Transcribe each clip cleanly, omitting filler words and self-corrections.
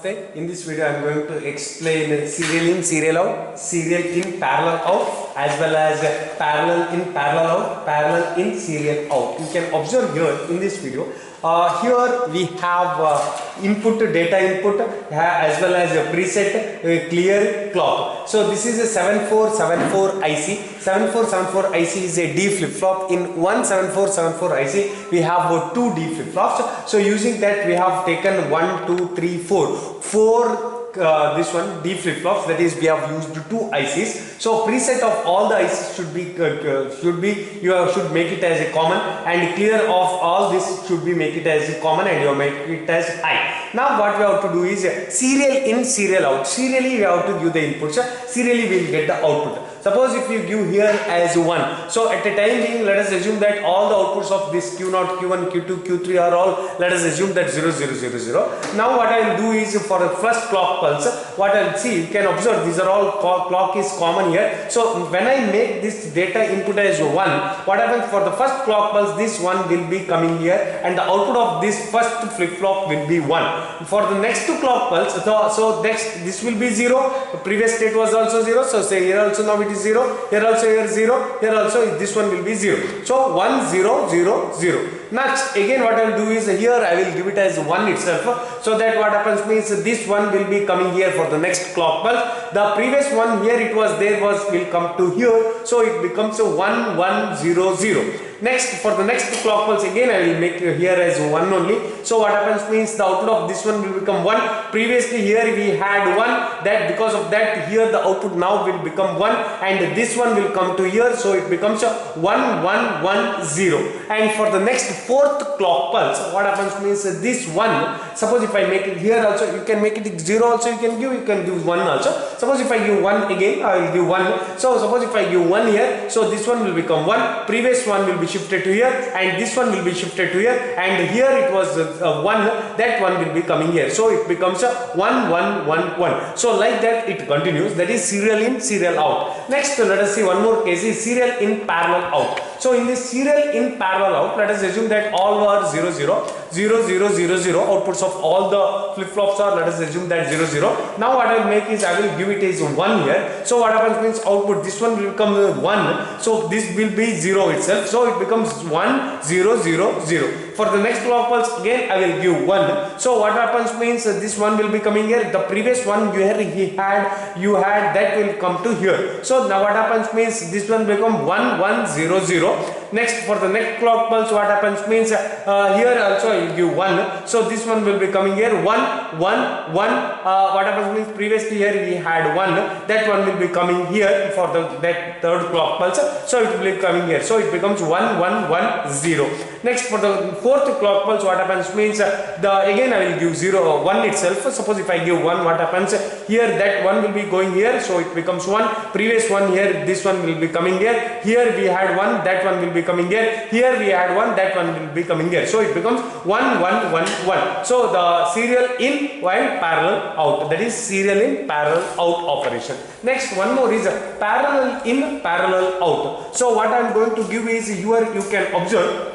Namaste. In this video I am going to explain serial in, serial out, serial in, parallel out, as well as parallel in, parallel out, parallel in, serial out. You can observe here in this video. Here we have input, data input, as well as a preset clear clock. So this is a 7474 IC. 7474 IC is a D flip-flop. In one 7474 IC we have two D flip-flops. So using that we have taken 1, 2, 3, 4 this one D flip-flops, that is we have used two ICs. So preset of all the ICs should be you should make it as a common, and clear of all this should be make it as a common, and you make it as high. Now what we have to do is serial in, serial out. Serially we have to give the inputs, serially we will get the output. Suppose if you give here as 1, so at a time being let us assume that all the outputs of this Q0, Q1, Q2, Q3 are all, let us assume that 0, 0, 0, 0. Now what I will do is for the first clock pulse, what I will see, you can observe these are all clock is common here. So when I make this data input as 1, what happens for the first clock pulse, this 1 will be coming here, and the output of this first flip-flop will be 1. For the next two clock pulse, so next this will be 0, the previous state was also 0, so say here also now it is 0, here also here 0, here also this one will be 0. So 1, 0, 0, 0. Next again what I will do is here I will give it as 1 itself, so that what happens means this one will be coming here for the next clock pulse. The previous one here it was there was will come to here, so it becomes a 1, 1, 0, 0. Next for the next clock pulse again I will make here as 1 only. So what happens means the output of this one will become 1. Previously here we had 1, that because of that here the output now will become 1, and this one will come to here, so it becomes a 1, 1, 1, 0. And for the next fourth clock pulse, what happens means this 1, suppose if I make it here also, you can make it 0 also, you can give 1 also. Suppose if I give 1 again, I will give 1. So suppose if I give 1 here, so this one will become 1, previous one will be shifted to here, and this one will be shifted to here, and here it was 1, that one will be coming here, so it becomes a 1, 1, 1, 1. So like that it continues, that is serial in, serial out. Next let us see one more case is serial in, parallel out. So in this serial in, parallel out, let us assume that all were 0, 0, 0, 0, 0, 0. Outputs of all the flip-flops are, let us assume that 0, 0. Now what I will make is I will give it as 1 here. So what happens means output, this one will become 1. So this will be 0 itself. So it becomes 1, 0, 0, 0. For the next clock pulse again I will give 1. So what happens means this one will be coming here. The previous one you had that will come to here. So now what happens means this one become 1, 1, 0, 0. Next for the next clock pulse what happens means here also I will give 1. So this one will be coming here 1, 1, 1. What happens means previously here we had 1. That one will be coming here for that third clock pulse. So it will be coming here. So it becomes 1, 1, 1, 0. Next for the fourth clock pulse what happens means again I will give 0, 1 itself. Suppose if I give 1, what happens here, that one will be going here, so it becomes 1. Previous one here, this one will be coming here. Here we had 1, that one will be coming here. Here we had 1, that one will be coming here. So it becomes 1, 1, 1, 1. So the serial in while parallel out, that is serial in, parallel out operation. Next one more is parallel in, parallel out. So what I am going to give is you can observe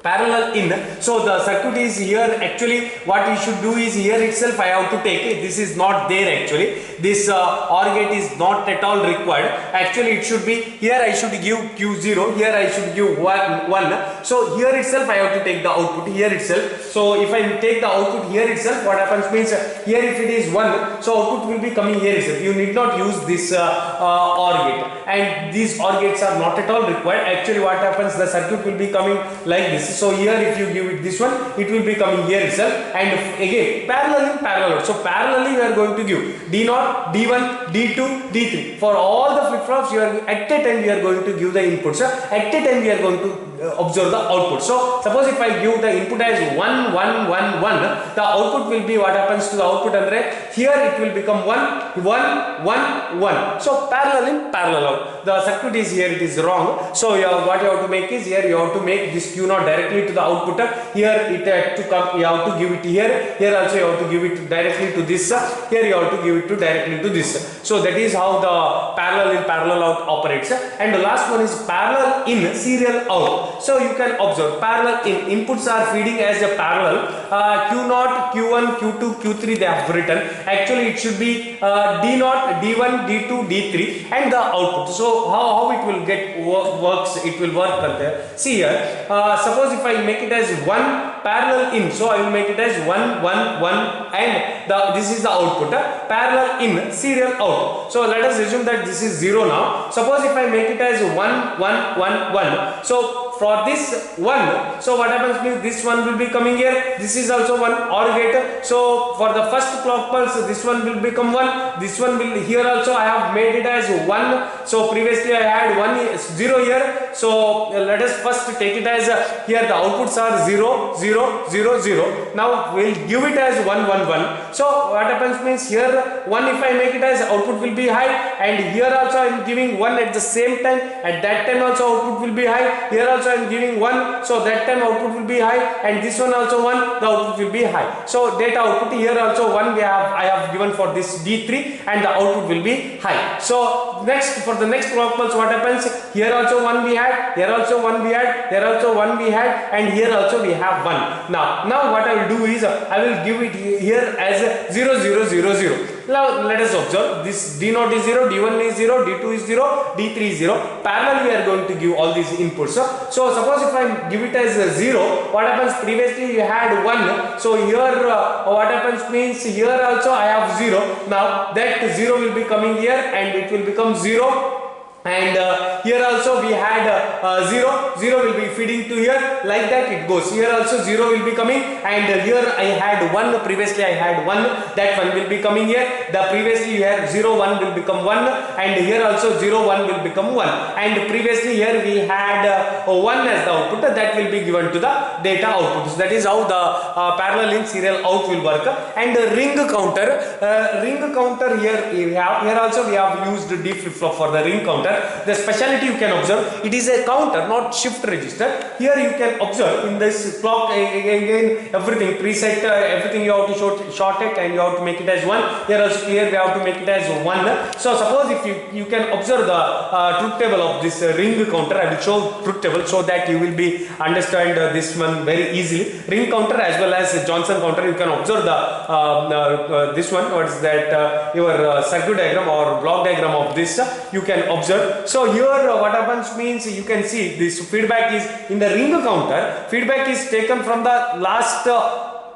parallel in. So the circuit is here. Actually what you should do is here itself I have to take it. This is not there actually. This OR gate is not at all required. Actually it should be here I should give Q0, here I should give 1. So here itself I have to take the output here itself. So if I take the output here itself, what happens means here if it is 1, so output will be coming here itself. You need not use this OR gate, and these OR gates are not at all required. Actually what happens, the circuit will be coming like this. So here if you give it this one, it will be coming here itself, and again parallel in, parallel out. So parallelly we are going to give D0, D1, D2, D3. For all the flip-flops you are at a time we are going to give the inputs. At a time we are going to observe the output. So suppose if I give the input as 1, 1, 1, 1, the output will be, what happens to the output under here, it will become 1, 1, 1, 1. So parallel in, parallel out. The circuit is here, it is wrong. So what you have to make is here you have to make this Q0 directly to the output. Here it to come, you have to give it here. Here also you have to give it directly directly to this, here you have to give it to directly to this. So that is how the parallel in parallel out operates. And the last one is parallel in serial out. So you can observe parallel in inputs are feeding as a parallel, Q0, Q1, Q2, Q3 they have written. Actually it should be D0, D1, D2, D3 and the output. So how it will get works, it will work there. See here, suppose if I make it as 1 parallel in, so I will make it as 1, 1, 1 and this is the output, parallel in serial out. So let us assume that this is 0 now. Suppose if I make it as 1, 1, 1, 1. So for this 1, so what happens means this one will be coming here, this is also 1 OR gate. So for the first clock pulse, this one will become 1, this one will, here also I have made it as 1. So previously I had 1, 0 here. So let us first take it as here the outputs are 0, 0, 0, 0. Now we'll give it as 1, 1, 1. So what happens means here 1, if I make it as output will be high, and here also I am giving 1 at the same time, at that time also output will be high, here also I am giving 1, so that time output will be high, and this one also 1, the output will be high. So data output here also 1 I have given for this D3 and the output will be high. So next, for the next clock pulse what happens, here also 1 we had, here also 1 we had, here also 1 we had, and here also we have 1. Now what I will do is I will give it here as 0, 0, 0, 0. Now let us observe, this D0 is 0, D1 is 0, D2 is 0, D3 is 0. Parallel we are going to give all these inputs. So suppose if I give it as 0, what happens, previously you had 1, so here what happens means here also I have 0. Now that 0 will be coming here and it will become 0. And here also we had 0, 0 will be feeding to here, like that it goes. Here also 0 will be coming, and here I had 1, previously I had 1, that 1 will be coming here. The previously here 0, 1 will become 1, and here also 0, 1 will become 1. And previously here we had 1 as the output, that will be given to the data output. So that is how the parallel in serial out will work. And ring counter here we have, here also we have used D flip-flop for the ring counter. The speciality you can observe, it is a counter, not shift register. Here you can observe in this clock again everything preset, everything you have to short it and you have to make it as 1. Here also here we have to make it as 1. So suppose if you can observe the truth table of this ring counter, I will show truth table so that you will be understand this one very easily. Ring counter as well as Johnson counter, you can observe the this one, what is that your circuit diagram or block diagram of this, you can observe. So here what happens means you can see this feedback is in the ring counter, feedback is taken from the last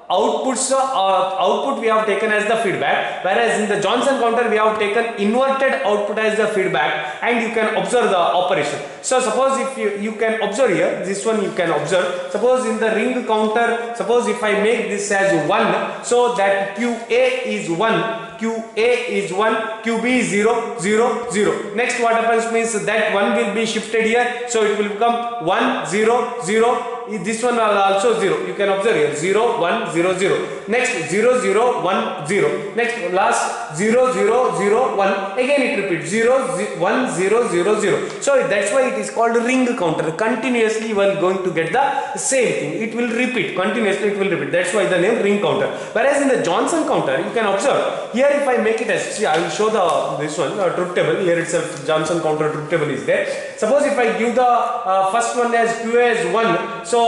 outputs, output we have taken as the feedback, whereas in the Johnson counter we have taken inverted output as the feedback, and you can observe the operation. So suppose if you can observe here, this one you can observe, suppose in the ring counter, suppose if I make this as 1, so that QA is 1, QA is 1, QB is 0, 0, 0. Next what happens means that 1 will be shifted here, so it will become 1, 0, 0. This one also 0. You can observe here 0, 1, 0, 0. Next 0, 0, 1, 0. Next last 0, 0, 0, 1. Again it repeats 0, 1, 0, 0, 0. So that's why it is called ring counter. Continuously you are going to get the same thing. It will repeat continuously. It will repeat. That's why the name ring counter. Whereas in the Johnson counter, you can observe here. If I make it as, see, I will show this one truth table. Here itself Johnson counter truth table is there. Suppose if I give the first one as QA as 1, so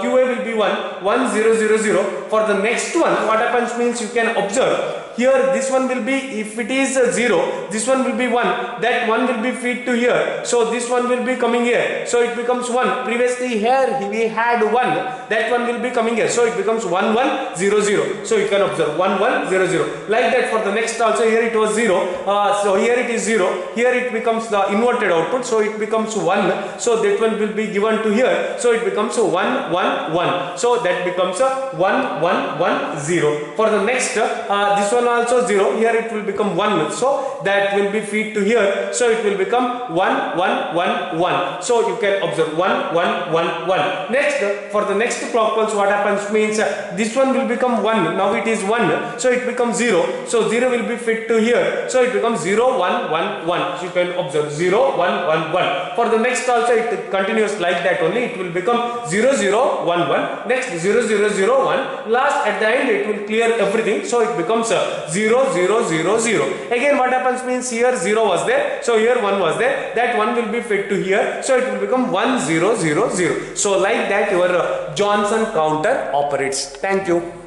QA will be 1, 1, 0, 0, 0. For the next one, what happens means you can observe here this one will be, if it is 0, this one will be 1, that 1 will be feed to here, so this one will be coming here, so it becomes 1. Previously here we had 1, that one will be coming here, so it becomes 1, 1, 0, 0. So you can observe 1, 1, 0, 0. Like that for the next also, here it was 0, so here it is 0, here it becomes the inverted output, so it becomes 1, so that one will be given to here, so it becomes 1, 1, 1, so that becomes 1, 1, 1, 0. For the next, this one one also 0. Here it will become 1. So that will be feed to here. So it will become 1, 1, 1, 1. So you can observe 1, 1, 1, 1. Next, for the next clock pulse, what happens means this one will become 1. Now it is 1. So it becomes 0. So 0 will be fit to here. So it becomes 0, 1, 1, 1. So you can observe 0, 1, 1, 1. For the next also it continues like that only. It will become 0, 0, 1, 1. Next 0, 0, 0, 1. Last at the end it will clear everything. So it becomes 0, 0, 0, 0. Again what happens means here 0 was there. So here 1 was there. That 1 will be fit to here. So it will become 1, 0, 0, 0. So like that your Johnson counter operates. Thank you.